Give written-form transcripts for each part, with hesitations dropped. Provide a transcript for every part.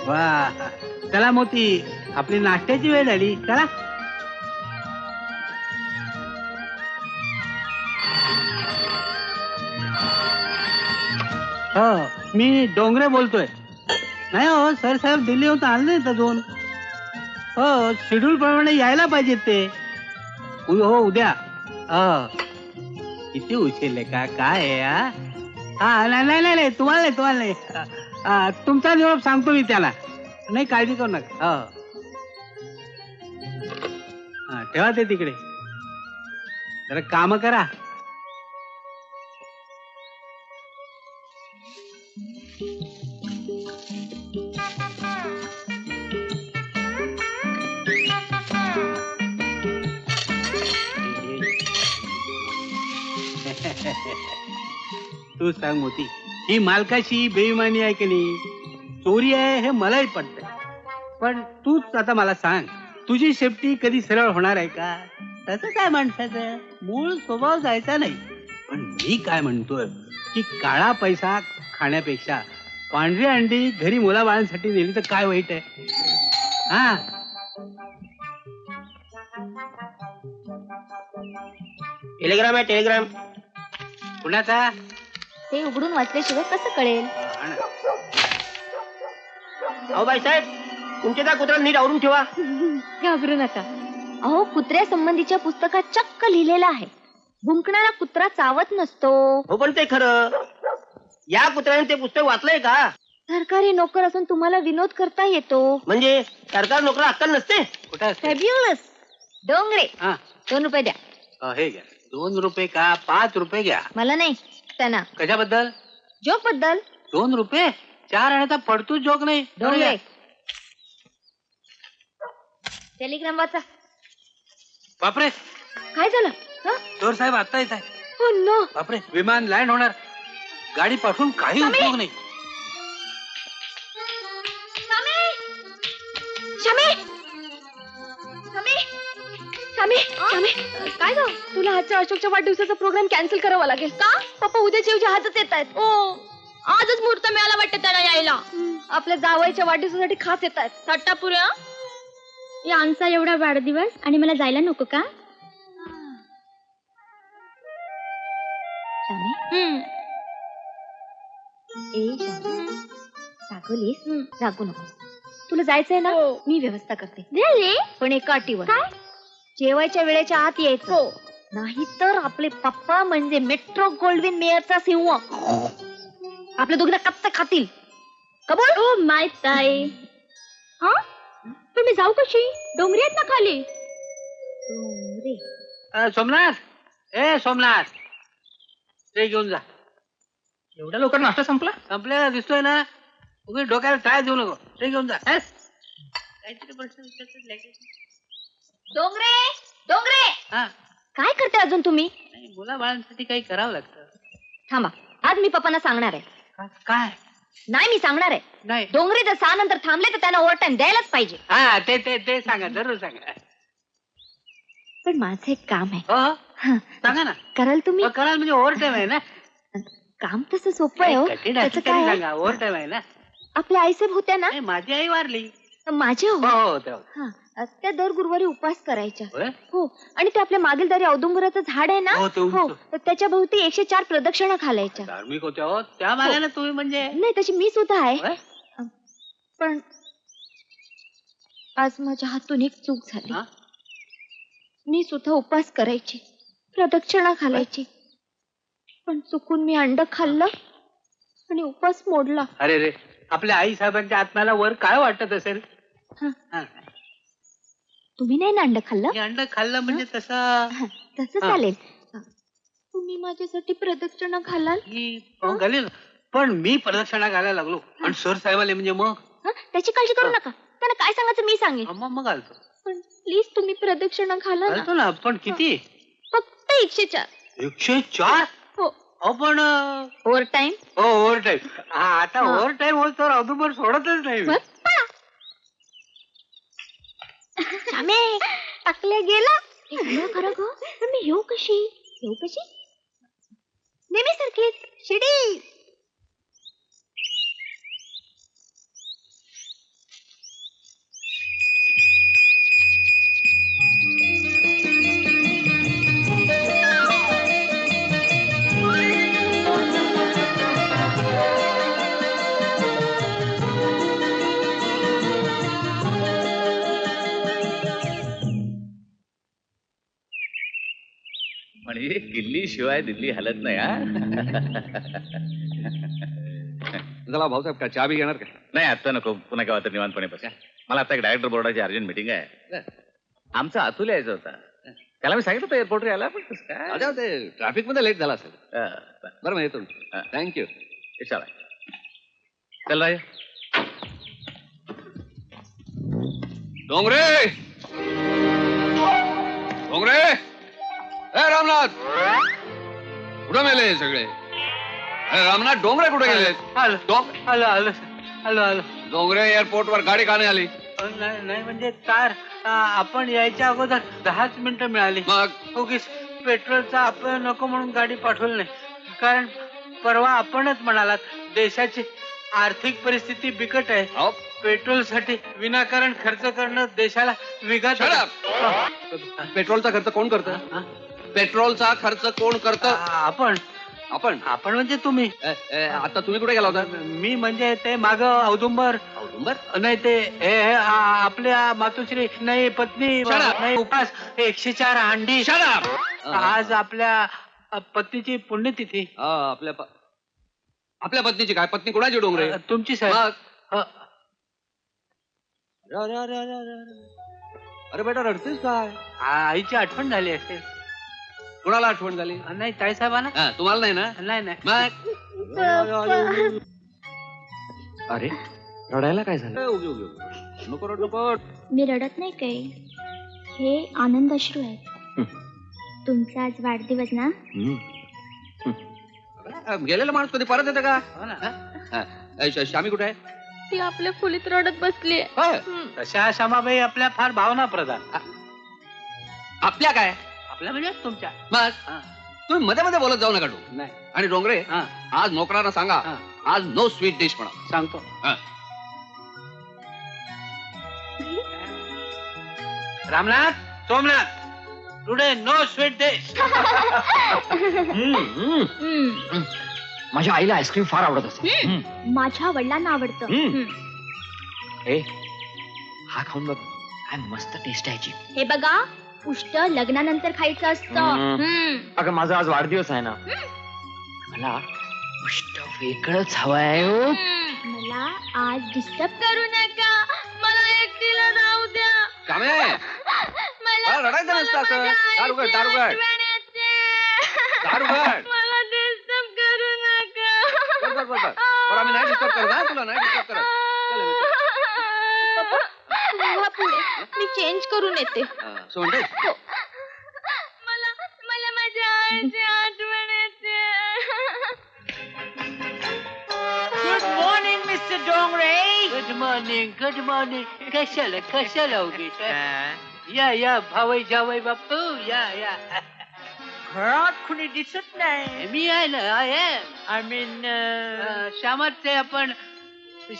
वा, चला मोती, आपली नाश्त्याची वेळ झाली. चला. हो, मी डोंगरे बोलतोय. नाही हो सर साहेब, दिल्लीहून आले नाहीत अजून. हो, शेड्यूल प्रमाणे यायला पाहिजेत ते. हो, उद्या. किती उशीर का काय आहे? हा, नाही नाही नाही, तुम्हाला नाही. तुमचा निरोप सांगतो मी त्याला. नाही, काळजी करू नका. हा, ठेवा ते तिकडे. जरा काम करा. तू सांग मोती, ही मालकाशी बेईमानी आहे की नाही, चोरी आहे हे मलाही पटतंय. पण तूच आता मला सांग, तुझी शेपटी कधी सरळ होणार आहे का? तसं काय माणसाचं मूळ स्वभाव जायचा नाही. पण मी काय म्हणतोय की काळा पैसा खाण्यापेक्षा पांढरी अंडी घरी मुलाबाळांसाठी नेली तर काय वाईट आहे? हा, टेलिग्राम आहे, टेलिग्राम. कुणाचा? ते उघडून वाचल्याशिवाय कसं कळेल? अहो बाईसाहेब, तुमच्या त्या कुत्र्याला नीट आवरून ठेवा. घाबरू नका. अहो, कुत्र्या संबंधीच्या पुस्तकात चक्क लिहिलेलं आहे, भुंकणारा कुत्रा चावत नसतो. हो, पण ते खरं. या कुत्र्याने ते पुस्तक वाचलंय का? सरकारी नोकर असून तुम्हाला विनोद करता येतो. म्हणजे सरकार नोकर अक्कल नसते? कुठं असते? फॅब्युलस. डोंगरे, हा, 2 रुपये द्या. हे घ्या. 2 रुपये का 5 रुपये घ्या. मला नाही, त्यांना. कशाबद्दल? जोक बद्दल. 2 रुपये? 4 आण्याचा पडतूच जोक नाही. डोंगरे, टेलिग्राम वाचा. बापरे, काय झालं? चोर साहेब आता येत आहे. हो नो. बापरे, विमान लँड होणार. गाडी पाठवून काही उपयोग नाही. काय ग, तुला आजच्या अशोकच्या वाढदिवसाचा प्रोग्राम कॅन्सल करावा लागेल का? पप्पा उद्याच्या ऐवजी आजच येत आहेत. आजच मुहूर्त मिळाला वाटतं त्याला यायला. आपल्या जावयाच्या वाढदिवसासाठी खास येत आहेत. सट्टापुऱ्या, यांचा एवढा वाढदिवस आणि मला जायला नको का? रागू नको. तुला जायचंय ना? मी व्यवस्था करते. पण एका अटीवर. जेवायच्या वेळेच्या आत यायचं. नाही तर आपले पप्पा म्हणजे मेट्रो गोल्डविन मेयरचा सिंह आपल्या दोघींना कच्चा खातील. कबूल? ओ माय ताई. हा, पण मी जाऊ कशी? डोंगरी आहेत ना खाली. डोंगरे. सोमनाथ, सोमनाथ, ते घेऊन जा. एवढ्या लवकर नाश्ता संपला? संपलेला दिसतोय ना. उगी डोक्याला काय देऊ नको. ते घेऊन जा. काहीतरी प्रश्न विचारतात. डोंगरे, डोंगरे, हा, काय करते अजून तुम्ही? मुला बाळांसाठी काही करावं लागतं. थांबा, आज मी पप्पांना सांगणार आहे. काय? नाही, मी सांगणार आहे. नाही, डोंगरे जर 6 नंतर थांबले तर त्यांना ओव्हर टाइम द्यायलाच पाहिजे. हा, ते सांगा, जरूर सांगा. पण माझं एक काम आहे. हो, सांगा ना. कराल तुम्ही? कराल म्हणजे ओव्हर टाइम आहे ना. काम तसं सोपं आहे हो. त्याचं काय आहे? सांगा, ओव्हर टाइम आहे ना. आपल्या आईसाहेब होत्या ना. माझी आई वारली. माझ्या हो, त्या दर गुरुवारी उपवास करायच्या. होय? हो, आणि ते आपल्या मागील दारी औदुंबराचं झाड आहे ना. हो, ते उंच. हो, तर त्याच्या भोवती 104 प्रदक्षिणा घालायच्या. धार्मिक होत्या हो त्या. मानाने तुम्ही म्हणजे. नाही, तशी मी सुद्धा आहे. होय? पण आज माझ्या हातून एक चूक झाली. हा? मी सुद्धा उपवास करायची, प्रदक्षिणा घालायची, पण चुकून मी अंड खाल्लं आणि उपवास मोडला. अरे रे, आपल्या आई साहेबांच्या आत्म्याला वर काय वाटत असेल? हा. तुम्ही नाही ना अंड खाल्लं? हे अंड खाल्लं म्हणजे तसं तसं चालेल. तुम्ही माझ्यासाठी प्रदक्षिणा घालाल? घालेल, पण मी प्रदक्षिणा घालायला लागलो आणि सर साहेबाले म्हणजे मग. त्याची काळजी करू नका. त्यांना काय सांगायचं मी सांगेन. मग घालतो. पण प्लीज तुम्ही प्रदक्षिणा घाला घालतो ना. पण किती? फक्त 104. 104? हो. पण ओव्हर टाइम. हो, ओव्हर टाइम. आता ओव्हर टाइम होत तर अधूनमध सोडतच नाही. टाकल्या गेला. खरं ग, पण मी येऊ कशी? नेहमी सारखीच शिडी. म्हणजे किल्ली शिवाय दिल्ली हलत नाही हा. चला भाऊसाहेब का चहा बी घेणार का? नाही आता नको, पुन्हा केव्हा तर निवांतपणे बसा. मला आता एक डायरेक्टर बोर्डाची अर्जंट मिटिंग आहे. आमचा अतुल यायचा होता, त्याला मी सांगितलं होतं एअरपोर्टवर यायला, पण कसं काय जाऊ ते ट्रॅफिक मध्ये लेट झाला असेल. बरं मग येतो. थँक्यू. चला चल राय. डोंगरे डोंगरे, ए रामनाथ, कुठं मेले सगळे? अरे रामनाथ, डोंगरे कुठे गेले? आलो आलो आलो आलो. डोंगरे एअरपोर्ट वर गाडी का नाही आली? नाही म्हणजे कार आपण यायच्या अगोदर 10 मिनिटं मिळाली. मग उगीच पेट्रोलचा अपव्यय नको म्हणून गाडी पाठवली नाही. कारण परवा आपणच म्हणालात देशाची आर्थिक परिस्थिती बिकट आहे. अहो, पेट्रोलसाठी विनाकारण खर्च करणं देशाला विघात. पेट्रोलचा खर्च कोण करतं? पेट्रोलचा खर्च कोण करतं? आपण आपण. आपण म्हणजे तुम्ही. आता तुम्ही कुठे गेला होता? मी म्हणजे ते माग औदुंबर नाही ते आपल्या मातोश्री नाही पत्नी नाही उपास 104 अंडी. आज आपल्या पत्नीची पुण्यतिथी. आपल्या पत्नीची काय? पत्नी कोणाची डोंगरे? तुमची साहेब. अरे बेटा रडतेस काय? आईची आठवण झाली असेल. कोणाला आठवण झाली? नाही ताईसाहेबांना. तुम्हाला नाही ना? नाही नाही. मग अरे रडायला काय झालं? नको रड नको. मी रडत नाही काही, हे आनंद अश्रू आहेत. तुमचा आज वाढदिवस ना? गेलेला माणूस कधी परत येतं का? हो ना. श्यामी कुठे आहे? ती आपल्या खोलीत रडत बसली. तशा श्यामाबाई आपल्या फार भावना प्रधान. आपल्या काय? आपल्या म्हणजे तुमच्या. मग तुम्ही मध्ये मध्ये बोलत जाऊ नका डो. नाही आणि डोंगरे, आज नोकरांना सांगा आज नो स्वीट डिश म्हणा. सांगतो. Ramnath Somnath, today no sweet dish. माझ्या आईला आईस्क्रीम फार आवडत असेल. माझ्या वडिलांना आवडतं. ए हा खाऊन बघ, काय मस्त टेस्ट आहे. हे बघा, उष्ट लग्नानंतर खायचं असतं. अगं माझा आज वाढदिवस आहे ना, मला उष्ट वेगळंच हवंय. मला आज डिस्टर्ब करू नका, मला एकटीला राहू द्या. कामे मला रडायचं नसतं असं. दारुगड दारुगड दारुगड. मला डिस्टर्ब करू नका. बरं आम्ही नाही डिस्टर्ब करत. तुला नाही डिस्टर्ब करत. पुढे मी चेंज करून येते. म्हणते मला मला माझ्या आईची आठवण येते. Good morning mister Dongre. Good morning good morning. कशाला उगीच? या भावई जावई बापू या. घरात कुणी दिसत नाही. मी आहे ना. आय मीन श्यामाचे आपण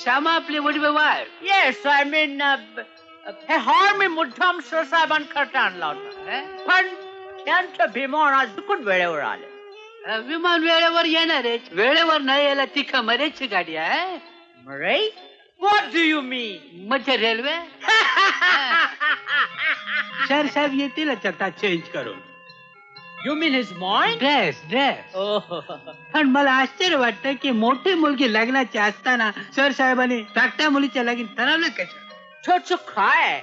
श्यामा आपले वडील वाईफ. येस आय मीन हे हार मी मुद्दाम साहेबांकरता आणला होता, पण त्यांचं विमान आज चुकून वेळेवर आले. विमान वेळेवर येणार आहे, वेळेवर नाही यायला ती खमरेची गाडी आहे. मरे व्हॉट डू यू मीन? म्हणजे रेल्वे. सर साहेब येतीलच आता चेंज करून. You mean his Maugham? Dress. पण मला आश्चर्य वाटतं की मोठी मुलगी लग्नाची असताना सर साहेबांनी धाकट्या मुलीच्या लगीन ठरवलं कसं? काय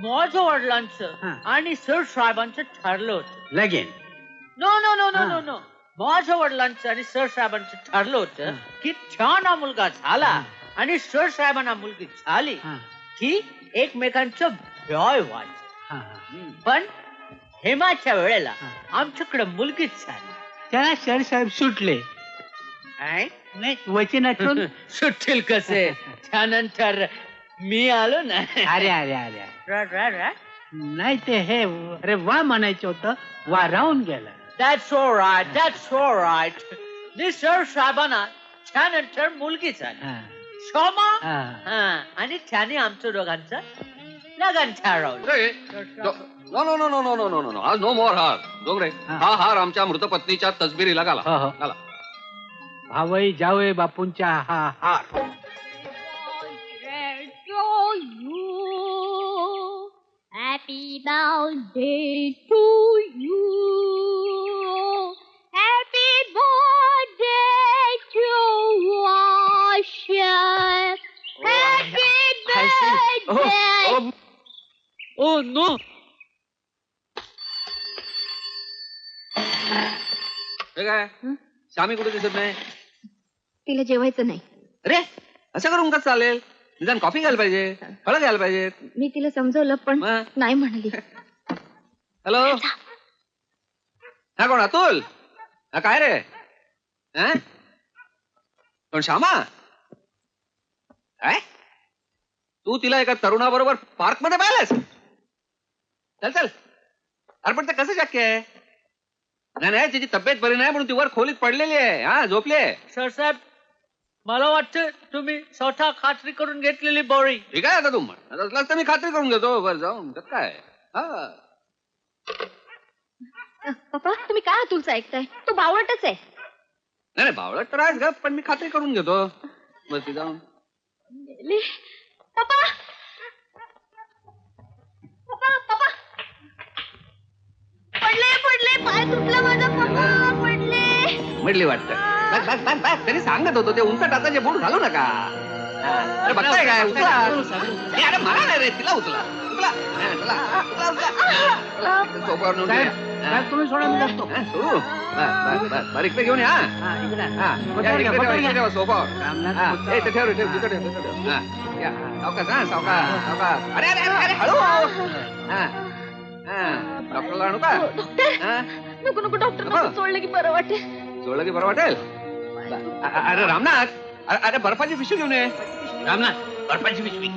माझ्या वडिलांचं आणि सर साहेबांचं ठरलं होतं लगीन. नो. माझ्या वडिलांचं आणि सर साहेबांचं ठरलं होतं की छान मुलगा झाला आणि सर साहेबांना मुलगी झाली की एकमेकांचं भ्याय व्हायचं. पण हेमाच्या वेळेला आमच्याकडे मुलगीच झाली. त्याला सर साहेब सुटले. नाही वचनातून सुटतील कसे? त्यानंतर मी आलो ना. अरे नाही ते हे अरे वा म्हणायचं होतं, वा राहून गेलं. That's all right. सर साहेबांना त्यानंतर मुलगी झाली शोमा, आणि त्याने आमच्या दोघांचं लगन ठरवलं. नो आज नो मोर हार. डोंगरे, हा हार आमच्या मृत पत्नीच्या तसबिरीला घाला. भावई जावई बापूंच्या हा हार. Happy birthday to you. No. हे काय हं? श्यामी कुठे दिसत नाही? तिला जेवायचं नाही. अरे असं करून कसं चालेल? निदान कॉफी घ्यायला पाहिजे, फळं घ्यायला पाहिजे. मी तिला समजवलं पण मग? नाही म्हणाली. हॅलो, हा कोण अतुल? हा काय रे? हं? कोण श्यामा? काय तू तिला एका तरुणाबरोबर पार्क मध्ये पाहिलंस? चल चल. अरे पण ते कसं शक्य आहे? नाही नाही, तिची तब्येत बरी नाही म्हणून ती वर खोलीत पडलेली आहे. हा झोपली आहे. सर साहेब मला वाटतं तुम्ही स्वतः खात्री करून घेतलेली बरी. ठीक आहे, आता तू म्हण असलास तर मी खात्री करून घेतो. वर जाऊन त्यात काय हा. पप्पा तुम्ही काय अतुलचं ऐकताय? तो बावळटच आहे. नाही नाही, बावळट तर आहेस ग, पण मी खात्री करून घेतो. वरती जाऊन गेली. पप्पा पप्पा पप्पा पडले पडले, पाय तुटला माझा. पप्पा पडले. म्हटली वाटतं. बस बस बस बस, तरी सांगत होतो ते उंच टाचाचे बूट घालू नका. हा. अरे बघताय काय? उचला. ए, अरे मला नाही रे, तिला उचला उचला. हा, चला, उचला, उचला. चला, सोफ्यावर नेऊन ठेवूया. हा. तुम्ही सोडा मी जातो. हा, सोडू. बस बस बस, बरं इकडे घेऊन या. हा, इकडे. हा, या, इकडे ठेवा, इकडे ठेवा, सोफ्यावर. रामनाथ हा, पुढचा. ए, ते ठेव रे, ठेव, तिथं ठेव, तिथं ठेव. हा, या, सावकाश, हा, सावकाश, सावकाश. अरे अरे अरे अरे, हळू. हा, हा, डॉक्टरला आणू का? डॉक्टर हा, नको नको, डॉक्टर नको? नको, सोडलं की बरं वाटेल. जोडलं की बरं वाटेल. अरे रामनाथ, अरे बर्फाची पिशवी घेऊन ये. रामनाथ बर्फाची पिशवी.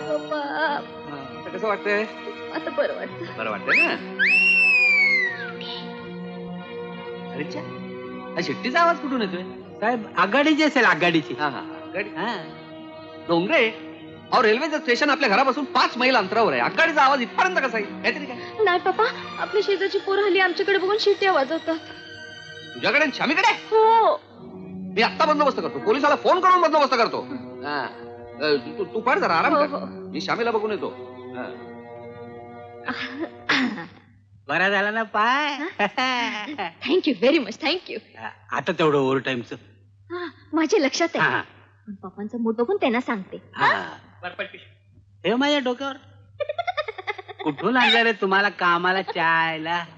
पप्पा आता कसं वाटतंय? आता बरं वाटतं. बरं वाटतंय ना? अरे च्या, हा शिट्टीचा आवाज कुठून येतोय? साहेब आघाडीची असेल, आघाडीची. हा हा गाडी. हा. डोंगरे अहो, रेल्वेचं स्टेशन आपल्या घरापासून 5 मैल अंतरावर आहे. आगगाडीचा आवाज इथपर्यंत कसा येईल? काहीतरी काय नाही पप्पा, आपल्या शेजारची पोरं हल्ली आमच्याकडे बघून शिट्ट्या वाजवतात. तुझ्याकडे आणि श्यामीकडे? हो. मी आत्ता बंदोबस्त करतो. पोलिसाला फोन करून बंदोबस्त करतो. हा. तू पड जरा, आराम हो, कर. हो. मी श्यामीला बघून येतो. हा. बरा झाला ना पाय. Thank you very much, thank you. आता तेवढं ओव्हर टाइमचं. माझ्या लक्षात आहे. हा पण पप्पांचा मूड बघून त्यांना सांगते. हा. ठेव माझ्या डोक्यावर. कुठून आणलं रे तुम्हाला कामाला चायला?